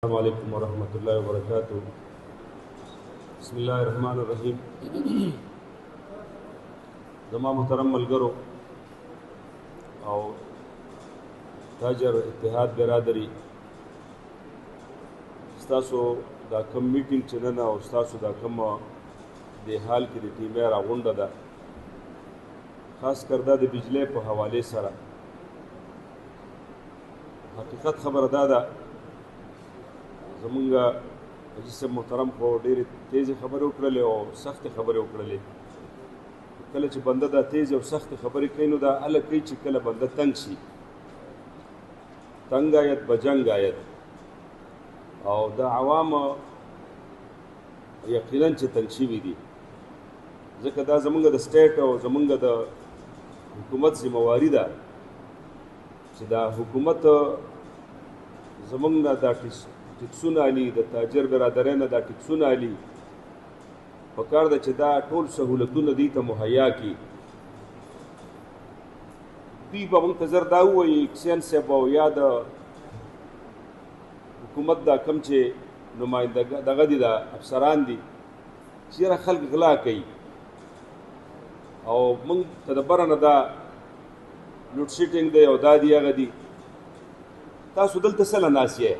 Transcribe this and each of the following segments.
السلام علیکم ورحمۃ اللہ وبرکاتہ. بسم اللہ الرحمن الرحیم. زما محترم ملګرو او تاجر اتحاد برادری، ستاسو دا کم میټینګ چې نن او ستاسو دا کم د حال کې د ټیمه راغونډه ده، خاص کر دا د بجلی په حواله سره. حقیقت خبره دا ده، زمونږ حاجي صاحب محترم خو ډېرې تیزې خبرې وکړلې او سختې خبرې وکړلې. کله چې بنده دا تیز او سختې خبرې کوي نو دا هله کوي چې کله بنده تنګ شي. تنګ آید بجنګ آید. او دا عوام یقینا چې تنګ شوي دي، ځکه دا زمونږ د سټیټ او زمونږ د حکومت ذمواري ده چې دا حکومت زمونږ نه دا ټیکسونه علي، د تاجر برادرۍ نه دا ټیکسونه علي. پکار ده چې دا ټول سهولتونه دوی ته مهیا کړي. دوی به موږ ته زر دا ووایي اکسین صاحب او یا د حکومت دا کم چې نماینده دغه دي دا افسران دي چې یاره خلک غلا کوي او موږ ته د بره نه دا لوډ شیډینګ دی او دا دي هغه دي. تاسو دلته څه له ناست یې؟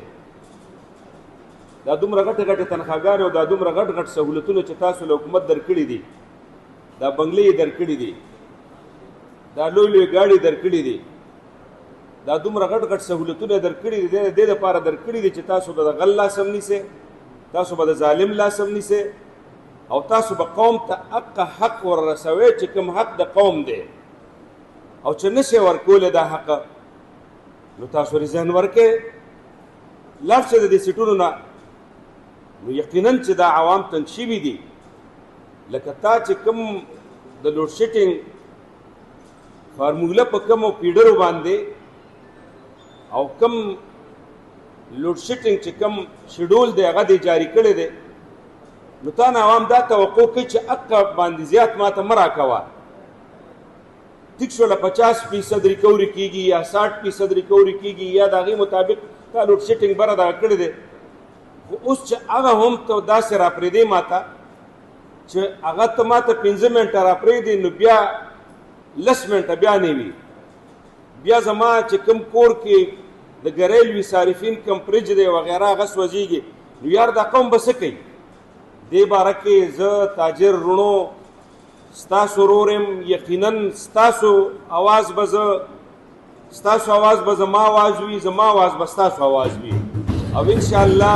دا دومره غټه غټه تنخواګانې او دا دومره غټ غټ سهولتونه چې تاسو له حکومت درکړي دي، دا بنګلې یې درکړي دي، دا لوی لوی ګاډي درکړي دي، دا دومره غټ غټ سهولتونه درکړي دي، د دې دپاره درکړي دي چې تاسو به د غل لاس هم نیسئ، تاسو به د ظالم لاس هم نیسئ او تاسو به قوم ته حق حق وررسوئ چې کوم حق د قوم دی. او چې نشئ ورکولی دا حق، نو تاسو رضایت ورکئ، لاړ شئ د دې سیټونو نه. نو یقینا چې دا عوام تنګ شوي دي. لکه تا چې کوم د لوډ شیډینګ فارموله په کومو پیډرو باندې او کوم لوډ شیډینګ چې کوم شیډول دی هغه دې جاري کړی دی، نو تا نه عوام دا توقع کوي چې حق باندې زیات ماته مه راکوه. ټیک شوله 50% ریکوري کېږي یا 60% ریکوري کېږي یا د هغې مطابق تا لوډ شیډینګ بره دغه کړی دی. خو اوس چې هغه هم ته داسې راپرېږدې ما ته چې هغه ته ما ته 5 منټه راپرېږدې، نو بیا 10 منټه بیا نه وي. بیا زما چې کوم کور کې د ګریل وي صارفین کوم فرج دی وغیره هغه سوځېږي. نو یار دا قوم به څه کوي؟ دې باره کې زه تاجر رونو ستاسو ورور یم. یقینا ستاسو اواز به زما اواز وي، زما اواز به ستاسو اواز وي. او انشاءالله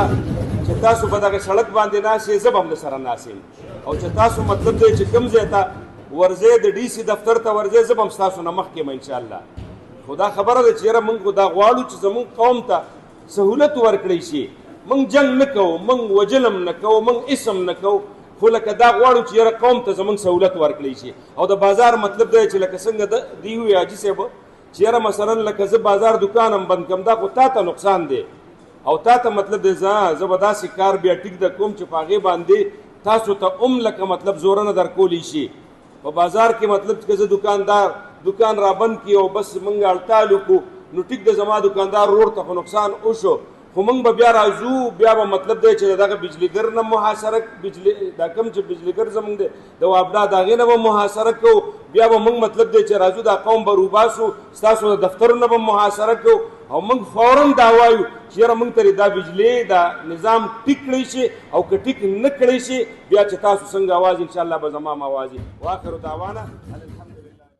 چې تاسو په دغه سړک باندې ناست یې، زه به هم درسره ناست یم. او چې تاسو مطلب دی چې کوم ځای ته ورځئ، د ډي سي دفتر ته ورځئ، زه به هم ستاسو نه مخکې یم انشاءالله. خو دا خبره ده چې یاره موږ خو دا غواړو چې زموږ قوم ته سهولت ورکړی شي. موږ جنګ نه کوو، موږ وجلم نه کوو، موږ اسم نه کوو، خو لکه دا غواړو چې یاره قوم ته زموږ سهولت ورکړی شي. او د بازار مطلب دی چې لکه څنګه دی وي حاجي صاحب چې یاره مثلا لکه زه بازار دکان هم بند کړم، دا خو تا ته نقصان دی او تا ته مطلب دی زه به داسې کار بیا ټیک د کوم چې په هغې باندې تاسو ته لکه مطلب زوره نه درکولی شي. په بازار کې مطلب که زه دکان را بند کړي او بس موږ اړتال وکړو، نو ټیک د زما دکاندار ورور ته خو نقصان وشو، خو موږ به بیا راځو، بیا به مطلب دی چې دغه بجلیګر نه محاصره دا کوم چې بجلیګر زموږ دی د وابډا د هغې نه به محاصره کوو. بیا به موږ مطلب دی چې راځو دا قوم به روباسو، ستاسو د دفترونه به محاصره کوو او موږ فوراً دا وایو چې یاره موږ ته دا بجلی دا نظام ټیک کړی شي، او که ټیک نه کړی شي بیا چې تاسو څنګه اواز انشاءالله به زما هم اواز وي. واخر دعوانا